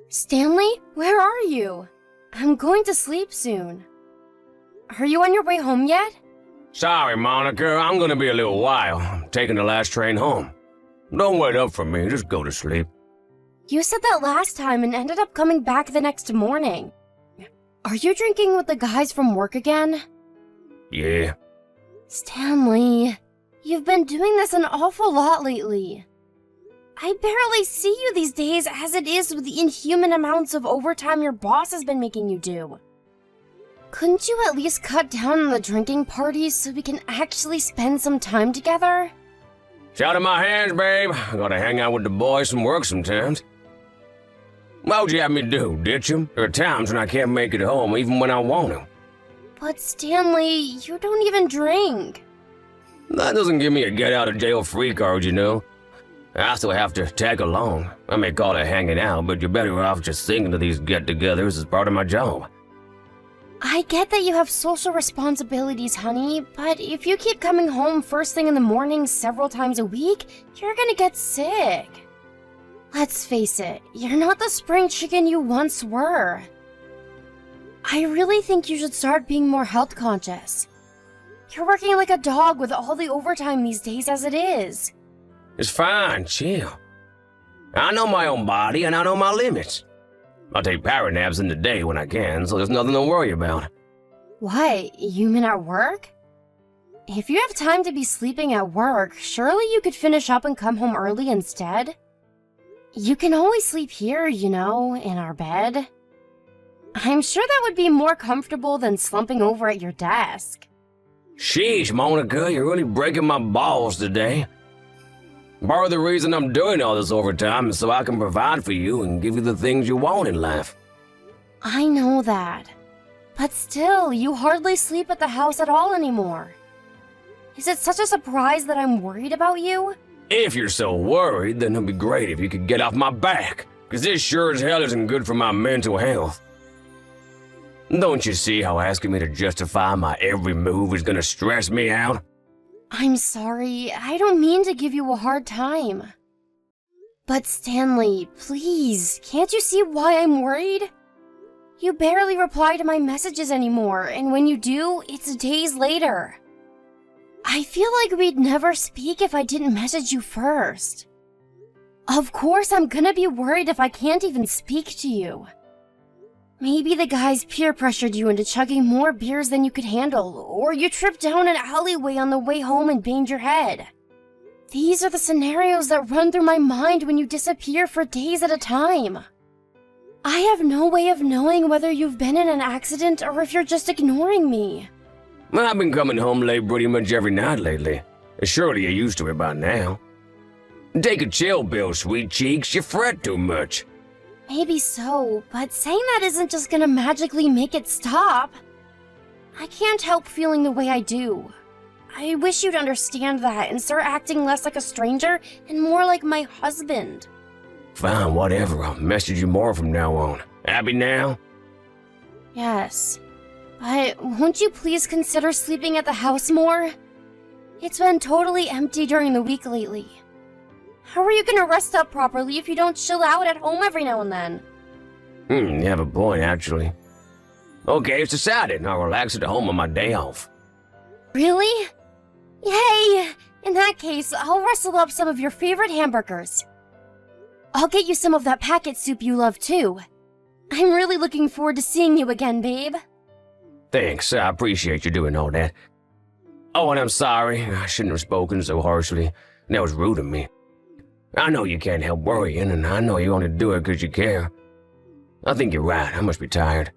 Stanley, where are you? I'm going to sleep soon. Are you on your way home yet? Sorry, Monica, I'm gonna be a little while. I'm taking the last train home. Don't wait up for me, just go to sleep. You said that last time and ended up coming back the next morning. Are you drinking with the guys from work again? Yeah. Stanley, you've been doing this an awful lot lately. I barely see you these days as it is with the inhuman amounts of overtime your boss has been making you do. Couldn't you at least cut down on the drinking parties so we can actually spend some time together? It's out of my hands, babe. I gotta hang out with the boys and work sometimes. What would you have me do, ditch 'em? There are times when I can't make it home even when I want to. But Stanley, you don't even drink. That doesn't give me a get-out-of-jail-free card, you know. I still have to tag along. I may call it hanging out, but you're better off just thinking of these get-togethers as part of my job. I get that you have social responsibilities, honey, but if you keep coming home first thing in the morning several times a week, you're gonna get sick. Let's face it, you're not the spring chicken you once were. I really think you should start being more health conscious. You're working like a dog with all the overtime these days as it is. It's fine, chill. I know my own body and I know my limits. I'll take power naps in the day when I can, so there's nothing to worry about. What, you mean at work? If you have time to be sleeping at work, surely you could finish up and come home early instead? You can always sleep here, you know, in our bed. I'm sure that would be more comfortable than slumping over at your desk. Sheesh, Monica, you're really breaking my balls today. Part of the reason I'm doing all this overtime is so I can provide for you and give you the things you want in life. I know that. But still, you hardly sleep at the house at all anymore. Is it such a surprise that I'm worried about you? If you're so worried, then it'd be great if you could get off my back, because this sure as hell isn't good for my mental health. Don't you see how asking me to justify my every move is gonna stress me out? I'm sorry, I don't mean to give you a hard time. But Stanley, please, can't you see why I'm worried? You barely reply to my messages anymore, and when you do, it's days later. I feel like we'd never speak if I didn't message you first. Of course I'm gonna be worried if I can't even speak to you. Maybe the guys peer pressured you into chugging more beers than you could handle, or you tripped down an alleyway on the way home and banged your head. These are the scenarios that run through my mind when you disappear for days at a time. I have no way of knowing whether you've been in an accident or if you're just ignoring me. Well, I've been coming home late pretty much every night lately. Surely you're used to it by now. Take a chill pill, sweet cheeks, you fret too much. Maybe so, but saying that isn't just gonna magically make it stop. I can't help feeling the way I do. I wish you'd understand that and start acting less like a stranger and more like my husband. Fine, whatever. I'll message you more from now on. Happy now? Yes. But won't you please consider sleeping at the house more? It's been totally empty during the week lately. How are you gonna rest up properly if you don't chill out at home every now and then? You have a point, actually. Okay, it's decided. I'll relax at home on my day off. Really? Yay! In that case, I'll rustle up some of your favorite hamburgers. I'll get you some of that packet soup you love too. I'm really looking forward to seeing you again, babe. Thanks, I appreciate you doing all that. Oh, and I'm sorry. I shouldn't have spoken so harshly. That was rude of me. I know you can't help worrying, and I know you only do it because you care. I think you're right. I must be tired.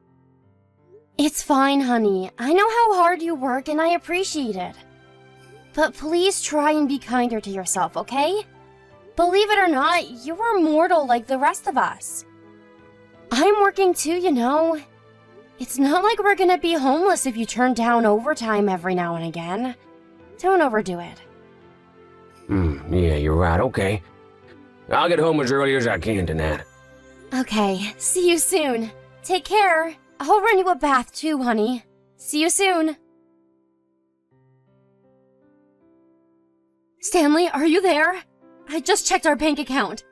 It's fine, honey. I know how hard you work, and I appreciate it. But please try and be kinder to yourself, okay? Believe it or not, you are mortal like the rest of us. I'm working too, you know. It's not like we're gonna be homeless if you turn down overtime every now and again. Don't overdo it. Yeah, you're right. Okay. I'll get home as early as I can tonight. Okay, see you soon. Take care. I'll run you a bath too, honey. See you soon. Stanley, are you there? I just checked our bank account.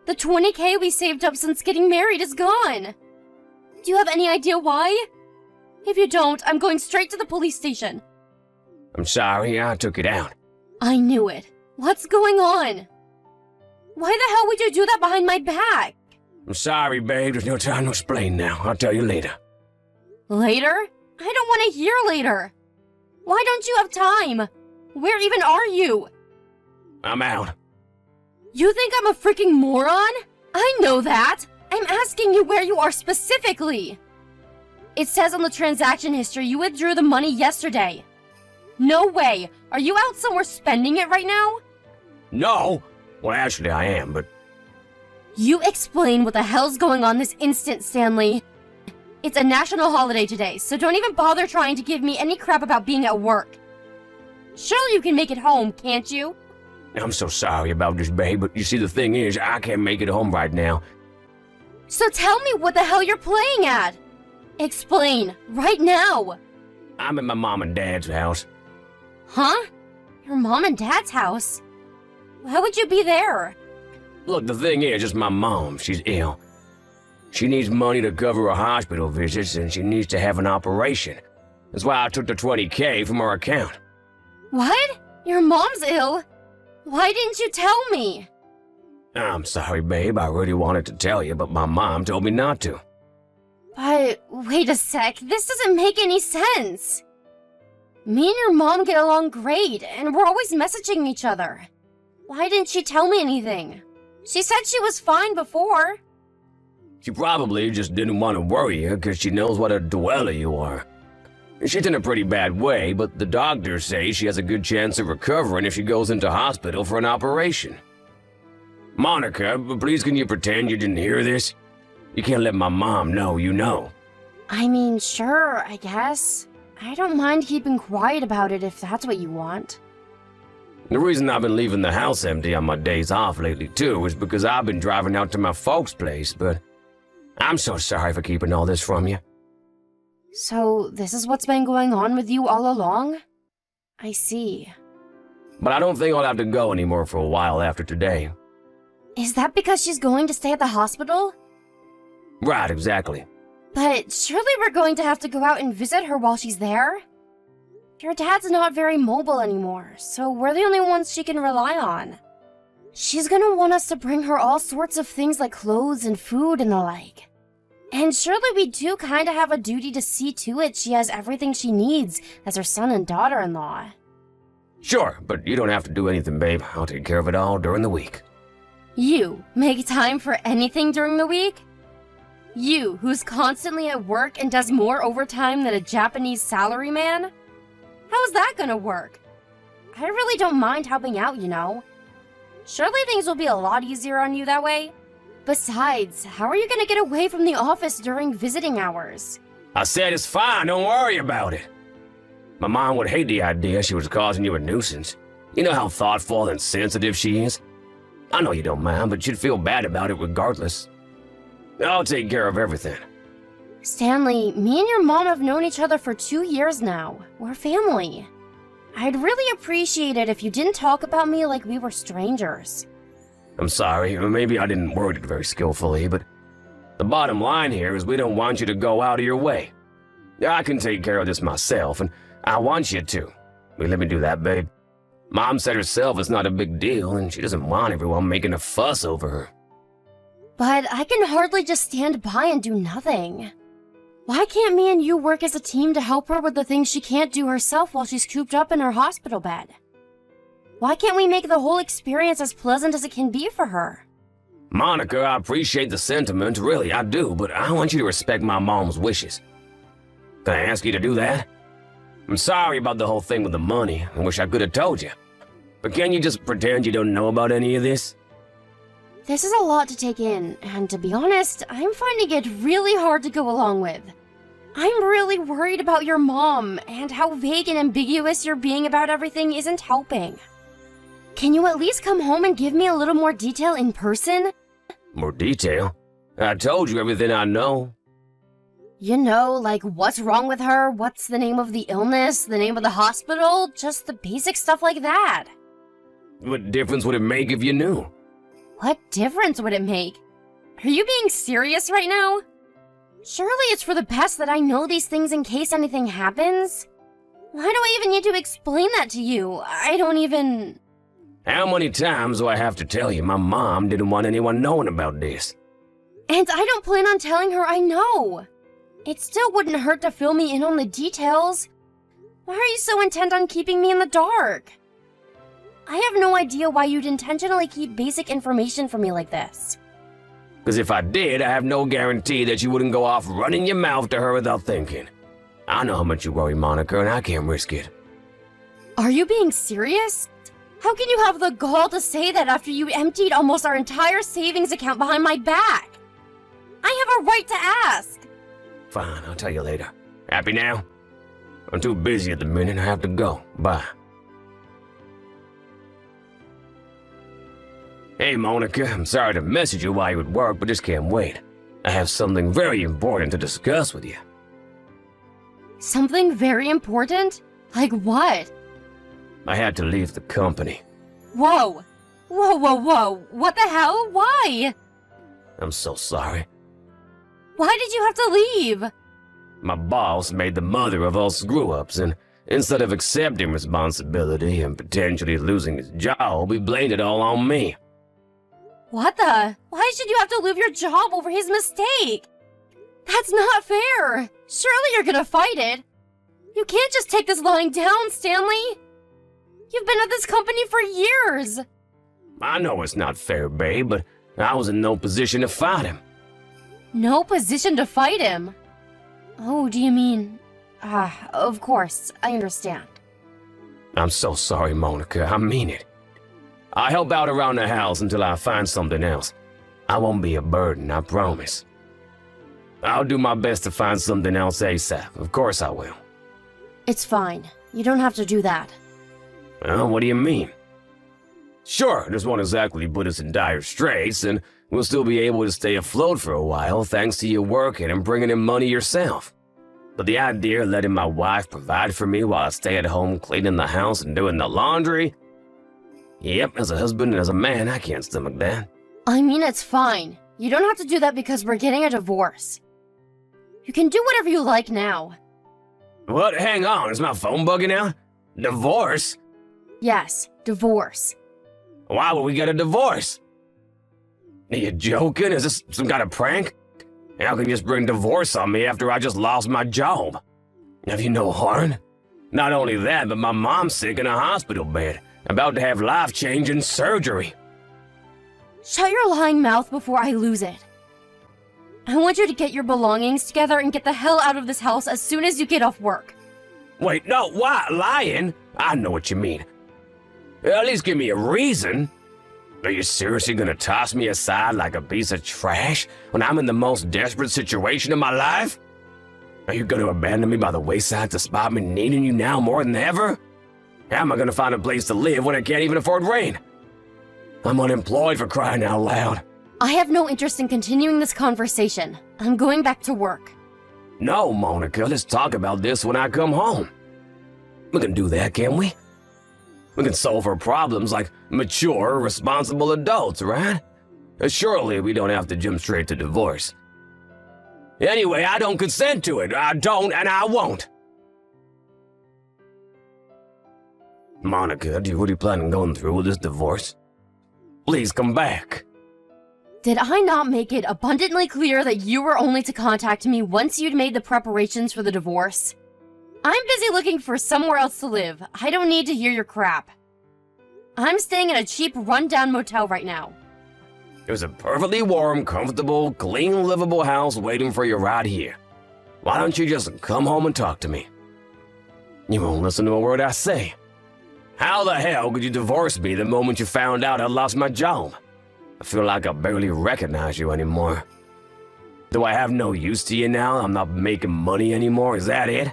The 20K we saved up since getting married is gone. Do you have any idea why? If you don't, I'm going straight to the police station. I'm sorry, I took it out. I knew it. What's going on? Why the hell would you do that behind my back? I'm sorry, babe. There's no time to explain now. I'll tell you later. Later? I don't want to hear later. Why don't you have time? Where even are you? I'm out. You think I'm a freaking moron? I know that. I'm asking you where you are specifically. It says on the transaction history you withdrew the money yesterday. No way. Are you out somewhere spending it right now? No! Well, actually, I am, but... You explain what the hell's going on this instant, Stanley. It's a national holiday today, so don't even bother trying to give me any crap about being at work. Surely you can make it home, can't you? I'm so sorry about this, babe, but you see, the thing is, I can't make it home right now. So tell me what the hell you're playing at. Explain, right now. I'm at my mom and dad's house. Huh? Your mom and dad's house? Why would you be there? Look, the thing is, it's my mom. She's ill. She needs money to cover her hospital visits, and she needs to have an operation. That's why I took the 20K from her account. What? Your mom's ill? Why didn't you tell me? I'm sorry, babe. I really wanted to tell you, but my mom told me not to. But wait a sec, this doesn't make any sense. Me and your mom get along great, and we're always messaging each other. Why didn't she tell me anything? She said she was fine before. She probably just didn't want to worry you because she knows what a dweller you are. She's in a pretty bad way, but the doctors say she has a good chance of recovering if she goes into hospital for an operation. Monica, please can you pretend you didn't hear this? You can't let my mom know you know. I mean, sure, I guess. I don't mind keeping quiet about it if that's what you want. The reason I've been leaving the house empty on my days off lately, too, is because I've been driving out to my folks' place, but I'm so sorry for keeping all this from you. So, this is what's been going on with you all along? I see. But I don't think I'll have to go anymore for a while after today. Is that because she's going to stay at the hospital? Right, exactly. But surely we're going to have to go out and visit her while she's there? Your dad's not very mobile anymore, so we're the only ones she can rely on. She's gonna want us to bring her all sorts of things like clothes and food and the like. And surely we do kinda have a duty to see to it she has everything she needs as her son and daughter-in-law. Sure, but you don't have to do anything, babe. I'll take care of it all during the week. You make time for anything during the week? You, who's constantly at work and does more overtime than a Japanese salaryman? How's that gonna work? I really don't mind helping out, you know. Surely things will be a lot easier on you that way. Besides, how are you gonna get away from the office during visiting hours? I said it's fine, don't worry about it. My mom would hate the idea she was causing you a nuisance. You know how thoughtful and sensitive she is? I know you don't mind, but you'd feel bad about it regardless. I'll take care of everything. Stanley, me and your mom have known each other for 2 years now. We're family. I'd really appreciate it if you didn't talk about me like we were strangers. I'm sorry, maybe I didn't word it very skillfully, but the bottom line here is we don't want you to go out of your way. I can take care of this myself, and I want you to. Will you let me do that, babe? Mom said herself it's not a big deal, and she doesn't want everyone making a fuss over her. But I can hardly just stand by and do nothing. Why can't me and you work as a team to help her with the things she can't do herself while she's cooped up in her hospital bed? Why can't we make the whole experience as pleasant as it can be for her? Monica, I appreciate the sentiment, really, I do, but I want you to respect my mom's wishes. Can I ask you to do that? I'm sorry about the whole thing with the money. I wish I could have told you. But can you just pretend you don't know about any of this? This is a lot to take in, and to be honest, I'm finding it really hard to go along with. I'm really worried about your mom, and how vague and ambiguous you're being about everything isn't helping. Can you at least come home and give me a little more detail in person? More detail? I told you everything I know. You know, like what's wrong with her, what's the name of the illness, the name of the hospital, just the basic stuff like that. What difference would it make if you knew? What difference would it make? Are you being serious right now? Surely it's for the best that I know these things in case anything happens. Why do I even need to explain that to you? I don't even... How many times do I have to tell you my mom didn't want anyone knowing about this? And I don't plan on telling her I know. It still wouldn't hurt to fill me in on the details. Why are you so intent on keeping me in the dark? I have no idea why you'd intentionally keep basic information from me like this. Because if I did, I have no guarantee that you wouldn't go off running your mouth to her without thinking. I know how much you worry, Monica, and I can't risk it. Are you being serious? How can you have the gall to say that after you emptied almost our entire savings account behind my back? I have a right to ask. Fine, I'll tell you later. Happy now? I'm too busy at the minute, I have to go. Bye. Hey, Monica, I'm sorry to message you while you're at work, but just can't wait. I have something very important to discuss with you. Something very important? Like what? I had to leave the company. Whoa! Whoa, whoa, whoa! What the hell? Why? I'm so sorry. Why did you have to leave? My boss made the mother of all screw-ups, and instead of accepting responsibility and potentially losing his job, he blamed it all on me. What the? Why should you have to leave your job over his mistake? That's not fair! Surely you're gonna fight it! You can't just take this lying down, Stanley! You've been at this company for years! I know it's not fair, babe, but I was in no position to fight him. No position to fight him? Oh, do you mean... of course, I understand. I'm so sorry, Monica, I mean it. I'll help out around the house until I find something else. I won't be a burden, I promise. I'll do my best to find something else ASAP, of course I will. It's fine. You don't have to do that. Well, what do you mean? Sure, this won't exactly put us in dire straits, and we'll still be able to stay afloat for a while thanks to you working and bringing in money yourself. But the idea of letting my wife provide for me while I stay at home cleaning the house and doing the laundry? Yep, as a husband and as a man, I can't stomach that. I mean, it's fine. You don't have to do that because we're getting a divorce. You can do whatever you like now. What? Hang on, is my phone bugging out? Divorce? Yes, divorce. Why would we get a divorce? Are you joking? Is this some kind of prank? How can you just bring divorce on me after I just lost my job? Have you no heart? Not only that, but my mom's sick in a hospital bed, about to have life-changing surgery. Shut your lying mouth before I lose it. I want you to get your belongings together and get the hell out of this house as soon as you get off work. Wait, no, what? Lying? I know what you mean. At least give me a reason. Are you seriously gonna toss me aside like a piece of trash when I'm in the most desperate situation of my life? Are you gonna abandon me by the wayside to spot me needing you now more than ever? How am I gonna find a place to live when I can't even afford rent? I'm unemployed, for crying out loud. I have no interest in continuing this conversation. I'm going back to work. No, Monica, let's talk about this when I come home. We can do that, can't we? We can solve our problems like mature, responsible adults, right? Surely we don't have to jump straight to divorce. Anyway, I don't consent to it. I don't, and I won't. Monica, do you really plan on going through with this divorce? Please come back. Did I not make it abundantly clear that you were only to contact me once you'd made the preparations for the divorce? I'm busy looking for somewhere else to live. I don't need to hear your crap. I'm staying in a cheap, run-down motel right now. There's a perfectly warm, comfortable, clean, livable house waiting for you right here. Why don't you just come home and talk to me? You won't listen to a word I say. How the hell could you divorce me the moment you found out I lost my job? I feel like I barely recognize you anymore. Do I have no use to you now? I'm not making money anymore, is that it?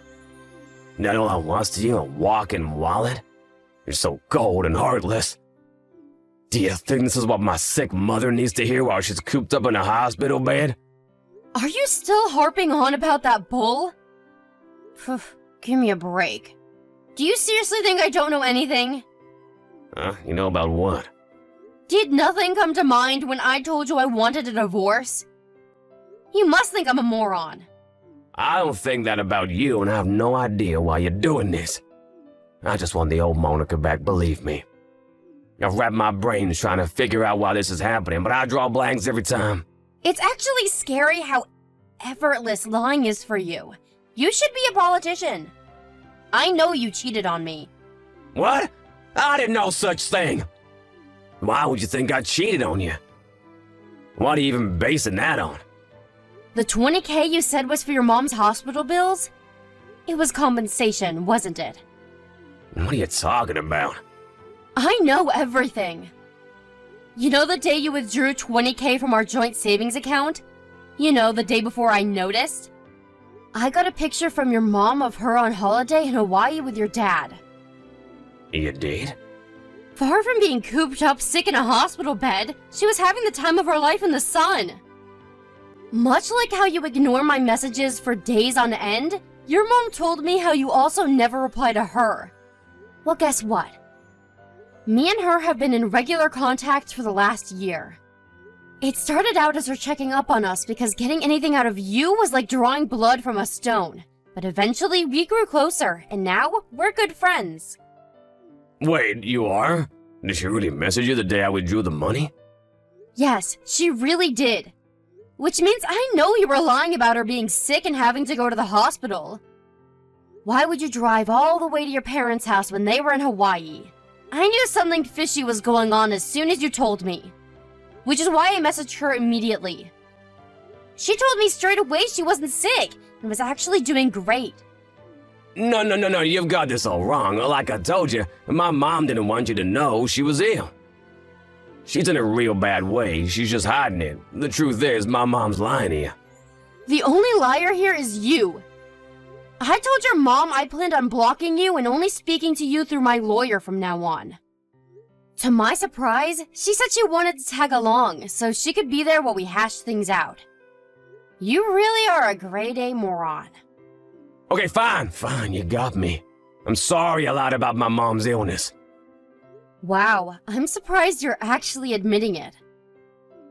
That all I was to you, a walking wallet? You're so cold and heartless. Do you think this is what my sick mother needs to hear while she's cooped up in a hospital bed? Are you still harping on about that bull? Give me a break. Do you seriously think I don't know anything? You know about what? Did nothing come to mind when I told you I wanted a divorce? You must think I'm a moron. I don't think that about you, and I have no idea why you're doing this. I just want the old Monica back, believe me. I've wrapped my brains trying to figure out why this is happening, but I draw blanks every time. It's actually scary how effortless lying is for you. You should be a politician. I know you cheated on me. What? I did no such thing. Why would you think I cheated on you? What are you even basing that on? The $20,000 you said was for your mom's hospital bills? It was compensation, wasn't it? What are you talking about? I know everything. You know the day you withdrew $20,000 from our joint savings account? You know, the day before I noticed? I got a picture from your mom of her on holiday in Hawaii with your dad. You did? Far from being cooped up sick in a hospital bed, she was having the time of her life in the sun. Much like how you ignore my messages for days on end, your mom told me how you also never reply to her. Well, guess what? Me and her have been in regular contact for the last year. It started out as her checking up on us because getting anything out of you was like drawing blood from a stone. But eventually we grew closer, and now we're good friends. Wait, you are? Did she really message you the day I withdrew the money? Yes, she really did. Which means I know you were lying about her being sick and having to go to the hospital. Why would you drive all the way to your parents' house when they were in Hawaii? I knew something fishy was going on as soon as you told me. Which is why I messaged her immediately. She told me straight away she wasn't sick and was actually doing great. No, you've got this all wrong. Like I told you, my mom didn't want you to know she was ill. She's in a real bad way, she's just hiding it. The truth is, my mom's lying to you. The only liar here is you. I told your mom I planned on blocking you and only speaking to you through my lawyer from now on. To my surprise, she said she wanted to tag along so she could be there while we hashed things out. You really are a grade A moron. Okay, fine, you got me. I'm sorry I lied about my mom's illness. Wow, I'm surprised you're actually admitting it.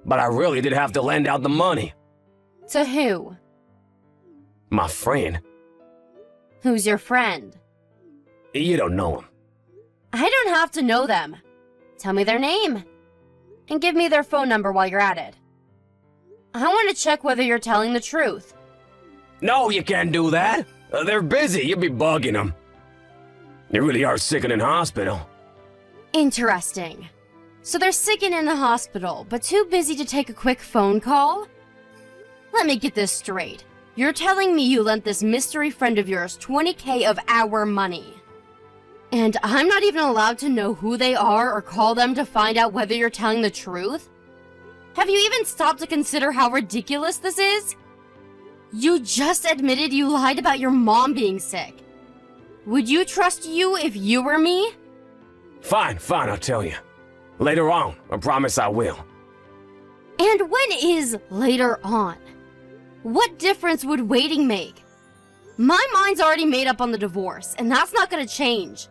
But I really did have to lend out the money. To who? My friend. Who's your friend? You don't know him. I don't have to know them. Tell me their name. And give me their phone number while you're at it. I want to check whether you're telling the truth. No, you can't do that. They're busy, you'd be bugging them. They really are sick and in hospital. Interesting. So they're sick and in the hospital, but too busy to take a quick phone call? Let me get this straight. You're telling me you lent this mystery friend of yours $20,000 of our money. And I'm not even allowed to know who they are or call them to find out whether you're telling the truth? Have you even stopped to consider how ridiculous this is? You just admitted you lied about your mom being sick. Would you trust you if you were me? Fine, I'll tell you. Later on, I promise I will. And when is later on? What difference would waiting make? My mind's already made up on the divorce, and that's not gonna change.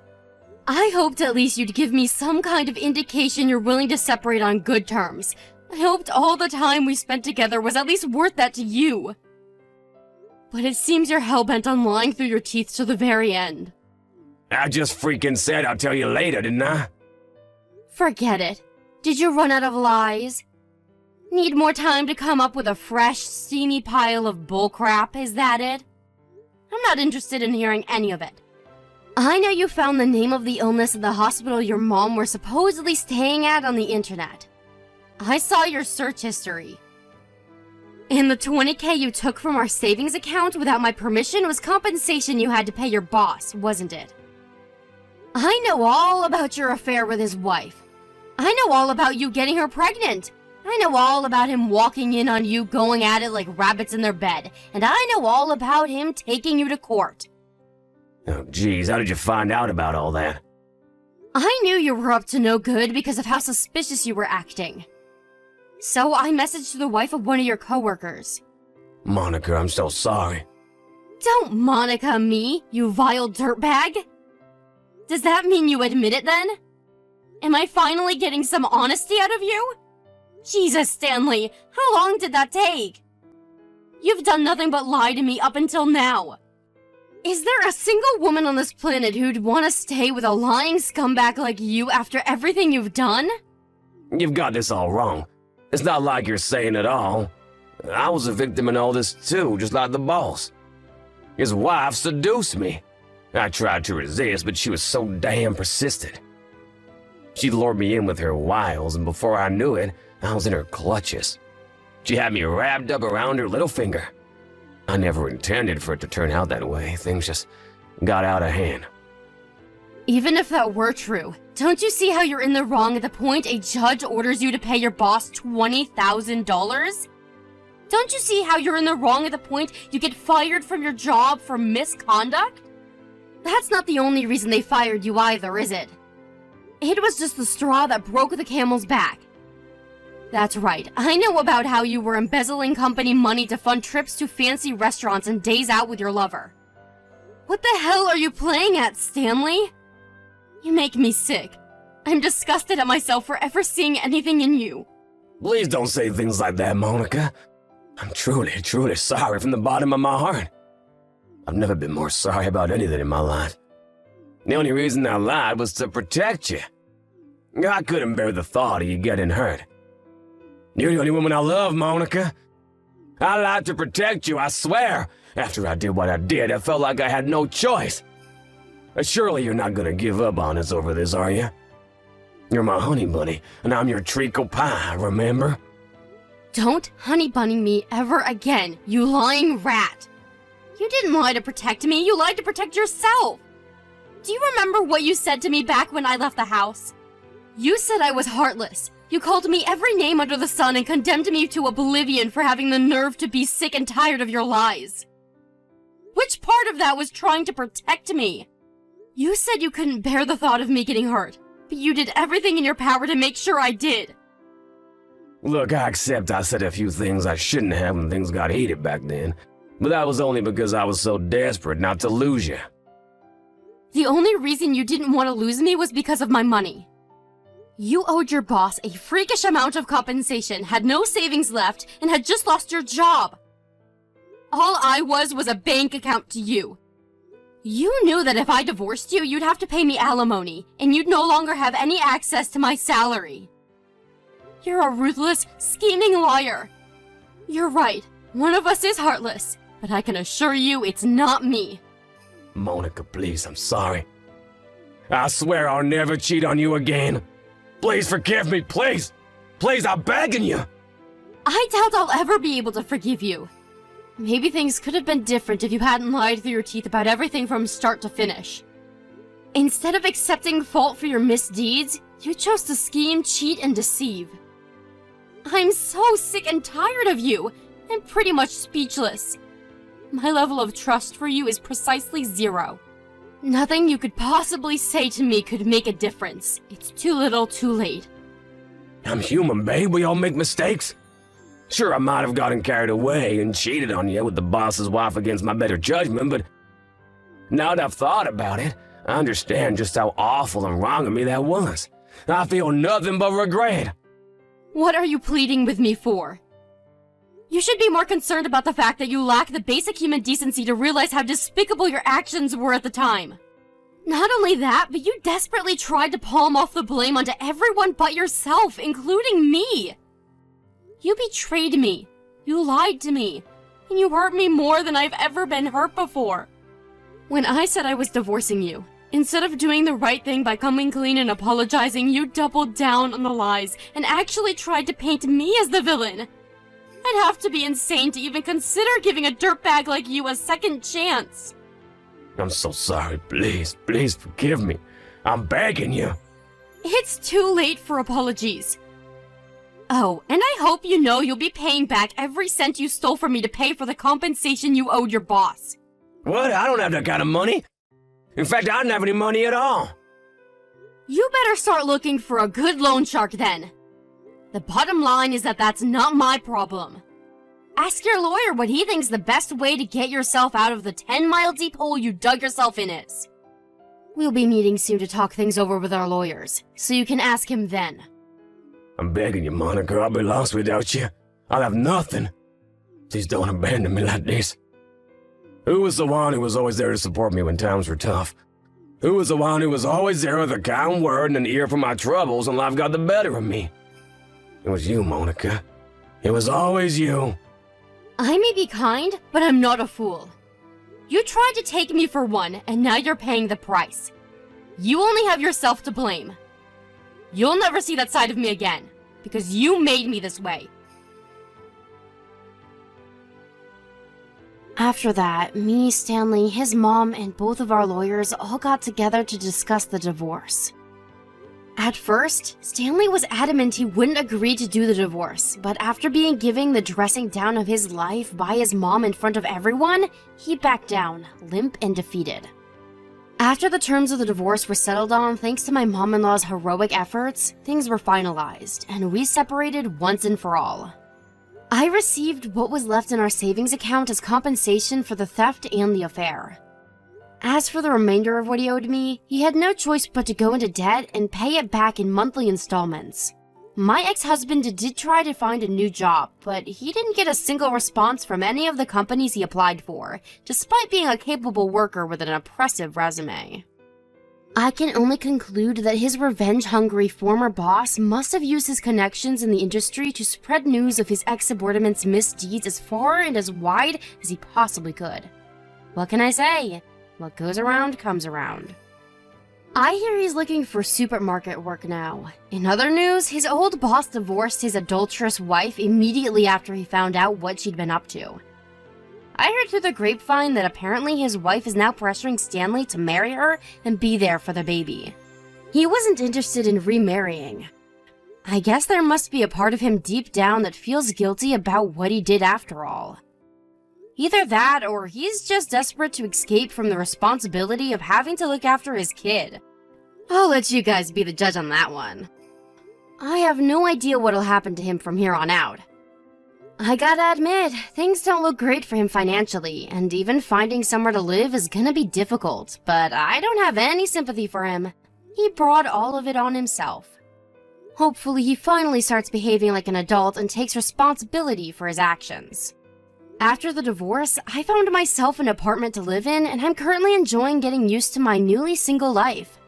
I hoped at least you'd give me some kind of indication you're willing to separate on good terms. I hoped all the time we spent together was at least worth that to you. But it seems you're hell-bent on lying through your teeth to the very end. I just freaking said I'll tell you later, didn't I? Forget it. Did you run out of lies? Need more time to come up with a fresh, steamy pile of bullcrap, is that it? I'm not interested in hearing any of it. I know you found the name of the illness at the hospital your mom were supposedly staying at on the internet. I saw your search history. And the $20,000 you took from our savings account without my permission was compensation you had to pay your boss, wasn't it? I know all about your affair with his wife. I know all about you getting her pregnant. I know all about him walking in on you going at it like rabbits in their bed. And I know all about him taking you to court. Oh, geez, how did you find out about all that? I knew you were up to no good because of how suspicious you were acting. So I messaged the wife of one of your coworkers. Monica, I'm so sorry. Don't Monica me, you vile dirtbag! Does that mean you admit it then? Am I finally getting some honesty out of you? Jesus, Stanley, how long did that take? You've done nothing but lie to me up until now. Is there a single woman on this planet who'd want to stay with a lying scumbag like you after everything you've done? You've got this all wrong. It's not like you're saying it all. I was a victim in all this too, just like the boss. His wife seduced me. I tried to resist, but she was so damn persistent. She lured me in with her wiles, and before I knew it, I was in her clutches. She had me wrapped up around her little finger. I never intended for it to turn out that way. Things just got out of hand. Even if that were true, don't you see how you're in the wrong at the point a judge orders you to pay your boss $20,000? Don't you see how you're in the wrong at the point you get fired from your job for misconduct? That's not the only reason they fired you either, is it? It was just the straw that broke the camel's back. That's right, I know about how you were embezzling company money to fund trips to fancy restaurants and days out with your lover. What the hell are you playing at, Stanley? You make me sick. I'm disgusted at myself for ever seeing anything in you. Please don't say things like that, Monica. I'm truly, truly sorry from the bottom of my heart. I've never been more sorry about anything in my life. The only reason I lied was to protect you. I couldn't bear the thought of you getting hurt. You're the only woman I love, Monica. I lied to protect you, I swear. After I did what I did, I felt like I had no choice. Surely you're not gonna give up on us over this, are you? You're my honey bunny, and I'm your treacle pie, remember? Don't honey bunny me ever again, you lying rat. You didn't lie to protect me, you lied to protect yourself. Do you remember what you said to me back when I left the house? You said I was heartless. You called me every name under the sun and condemned me to oblivion for having the nerve to be sick and tired of your lies. Which part of that was trying to protect me? You said you couldn't bear the thought of me getting hurt, but you did everything in your power to make sure I did. Look, I accept I said a few things I shouldn't have when things got heated back then, but that was only because I was so desperate not to lose you. The only reason you didn't want to lose me was because of my money. You owed your boss a freakish amount of compensation, had no savings left, and had just lost your job. All I was a bank account to you. You knew that if I divorced you, you'd have to pay me alimony, and you'd no longer have any access to my salary. You're a ruthless, scheming liar. You're right, one of us is heartless, but I can assure you it's not me. Monica, please, I'm sorry. I swear I'll never cheat on you again. Please forgive me, please! Please, I'm begging you! I doubt I'll ever be able to forgive you. Maybe things could have been different if you hadn't lied through your teeth about everything from start to finish. Instead of accepting fault for your misdeeds, you chose to scheme, cheat, and deceive. I'm so sick and tired of you. I'm pretty much speechless. My level of trust for you is precisely 0. Nothing you could possibly say to me could make a difference. It's too little, too late. I'm human, babe. We all make mistakes. Sure, I might have gotten carried away and cheated on you with the boss's wife against my better judgment, but now that I've thought about it, I understand just how awful and wrong of me that was. I feel nothing but regret. What are you pleading with me for? You should be more concerned about the fact that you lack the basic human decency to realize how despicable your actions were at the time. Not only that, but you desperately tried to palm off the blame onto everyone but yourself, including me. You betrayed me. You lied to me. And you hurt me more than I've ever been hurt before. When I said I was divorcing you, instead of doing the right thing by coming clean and apologizing, you doubled down on the lies and actually tried to paint me as the villain. I'd have to be insane to even consider giving a dirtbag like you a second chance. I'm so sorry. Please, please forgive me. I'm begging you. It's too late for apologies. Oh, and I hope you know you'll be paying back every cent you stole from me to pay for the compensation you owed your boss. What? I don't have that kind of money. In fact, I don't have any money at all. You better start looking for a good loan shark then. The bottom line is that that's not my problem. Ask your lawyer what he thinks the best way to get yourself out of the 10-mile deep hole you dug yourself in is. We'll be meeting soon to talk things over with our lawyers, so you can ask him then. I'm begging you, Monica, I'll be lost without you. I'll have nothing. Please don't abandon me like this. Who was the one who was always there to support me when times were tough? Who was the one who was always there with a kind word and an ear for my troubles when life got the better of me? It was you, Monica. It was always you. I may be kind, but I'm not a fool. You tried to take me for one, and now you're paying the price. You only have yourself to blame. You'll never see that side of me again, because you made me this way. After that, me, Stanley, his mom, and both of our lawyers all got together to discuss the divorce. At first, Stanley was adamant he wouldn't agree to do the divorce, but after being given the dressing down of his life by his mom in front of everyone, he backed down, limp and defeated. After the terms of the divorce were settled on thanks to my mom-in-law's heroic efforts, things were finalized, and we separated once and for all. I received what was left in our savings account as compensation for the theft and the affair. As for the remainder of what he owed me, he had no choice but to go into debt and pay it back in monthly installments. My ex-husband did try to find a new job, but he didn't get a single response from any of the companies he applied for, despite being a capable worker with an impressive resume. I can only conclude that his revenge-hungry former boss must have used his connections in the industry to spread news of his ex-subordinate's misdeeds as far and as wide as he possibly could. What can I say? What goes around comes around. I hear he's looking for supermarket work now. In other news, his old boss divorced his adulterous wife immediately after he found out what she'd been up to. I heard through the grapevine that apparently his wife is now pressuring Stanley to marry her and be there for the baby. He wasn't interested in remarrying. I guess there must be a part of him deep down that feels guilty about what he did after all. Either that, or he's just desperate to escape from the responsibility of having to look after his kid. I'll let you guys be the judge on that one. I have no idea what'll happen to him from here on out. I gotta admit, things don't look great for him financially, and even finding somewhere to live is gonna be difficult, but I don't have any sympathy for him. He brought all of it on himself. Hopefully he finally starts behaving like an adult and takes responsibility for his actions. After the divorce, I found myself an apartment to live in, and I'm currently enjoying getting used to my newly single life.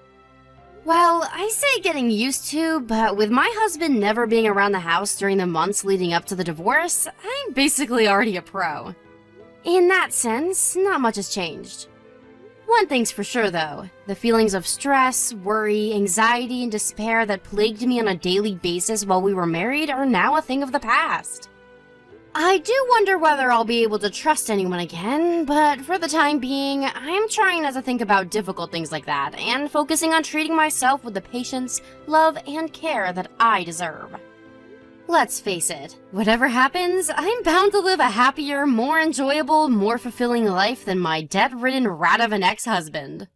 Well, I say getting used to, but with my husband never being around the house during the months leading up to the divorce, I'm basically already a pro. In that sense, not much has changed. One thing's for sure though, the feelings of stress, worry, anxiety, and despair that plagued me on a daily basis while we were married are now a thing of the past. I do wonder whether I'll be able to trust anyone again, but for the time being, I'm trying not to think about difficult things like that and focusing on treating myself with the patience, love, and care that I deserve. Let's face it, whatever happens, I'm bound to live a happier, more enjoyable, more fulfilling life than my debt-ridden rat of an ex-husband.